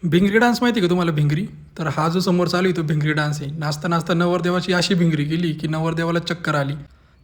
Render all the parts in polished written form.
भिंगरी dance माहिती आहे का तुम्हाला भिंगरी? तर हा जो समोर चालू आहे तो भिंगरी डान्स आहे. नाचता नाचता नवरदेवाची अशी भिंगरी गेली की नवरदेवाला चक्कर आली.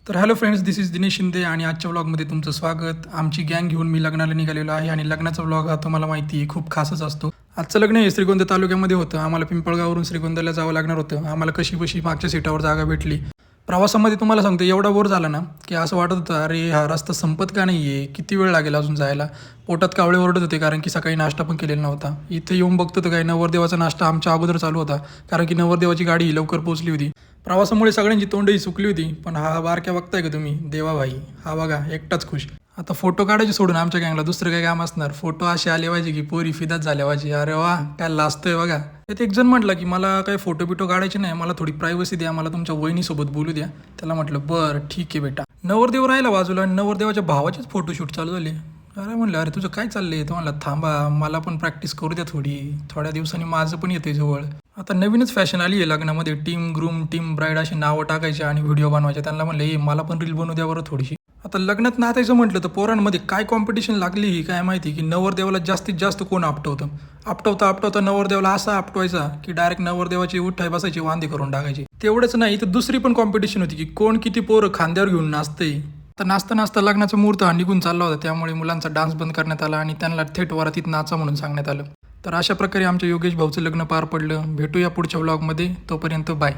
तर hello friends, this is Dinesh Shinde आणि आजच्या व्लॉगमध्ये तुमचं स्वागत. आमची गँग घेऊन मी लग्नाला निघालेलो आहे आणि लग्नाचा व्लॉग हा तुम्हाला माहिती आहे खूप खासच असतो. आजचं लग्न हे श्रीगोंदा तालुक्यामध्ये होतं. आम्हाला पिंपळगाववरून श्रीगोंद्याला जावं लागणार होतं. आम्हाला कशी बशी मागच्या सीटावर जागा भेटली. प्रवासामध्ये तुम्हाला सांगतो एवढा बोर झाला ना की असं वाटत होतं अरे हा रस्ता संपत का नाही आहे, किती वेळ लागेल अजून जायला. पोटात कावळे ओरडत होते कारण की सकाळी नाश्ता पण केलेला नव्हता. इथे येऊन बघतो तर काय नवरदेवाचा नाश्ता आमच्या अगोदर चालू होता कारण की नवरदेवाची गाडी लवकर पोहोचली होती. प्रवासामुळे सगळ्यांची तोंडही सुकली होती. पण हा बारक्या बघताय का तुम्ही, देवाभाई हा बघा एकटाच खुश. आता फोटो काढायचे सोडून आमच्या गँगला दुसरं काय काम असणार. फोटो असे आले पाहिजे की पोरी फिदाच झाल्या पाहिजे. अरे वा काय लाजतोय बघा. त्यात एक जण म्हटलं की मला काय फोटो बिटो काढायचे नाही, मला थोडी प्रायव्हसी द्या, मला तुमच्या वहिनीसोबत बोलू द्या. त्याला म्हटलं बरं ठीक आहे बेटा. नवरदेव राहिला बाजूला आणि नवरदेवाच्या भावाचेच फोटोशूट चालू झाले. अरे म्हणलं अरे तुझं काय चाललंय? तो म्हणला थांबा मला पण प्रॅक्टिस करू द्या थोड्या दिवसांनी माझं पण येते जवळ. आता नवीनच फॅशन आली आहे लग्नामध्ये, टीम ग्रूम टीम ब्राईड अशी नावं टाकायची आणि व्हिडिओ बनवायचे. त्यांना म्हणलं ए मला पण रील बनवू द्या बरं थोडीशी. आता लग्नात नाचायचं म्हटलं तर पोरांमध्ये काय कॉम्पिटिशन लागली ही काय माहिती की नवरदेवाला जास्तीत जास्त कोण आपटवतं. आपटवता नवरदेवाला असा आपटवायचा की डायरेक्ट नवरदेवाची उठाय बसायची वांदी करून टाकायची. तेवढंच नाही तर दुसरी पण कॉम्पिटिशन होती की कोण किती पोरं खांद्यावर घेऊन नाचतंय. तर नाचता नाचता लग्नाचा मुहूर्त हा निघून चालला होता. त्यामुळे मुलांचा डान्स बंद करण्यात आला आणि त्यांना थेट वरातीत नाचा म्हणून सांगण्यात आलं. तर अशा प्रकारे आमच्या योगेश भाऊचं लग्न पार पडलं. भेटूया पुढच्या व्लॉगमध्ये, तोपर्यंत बाय.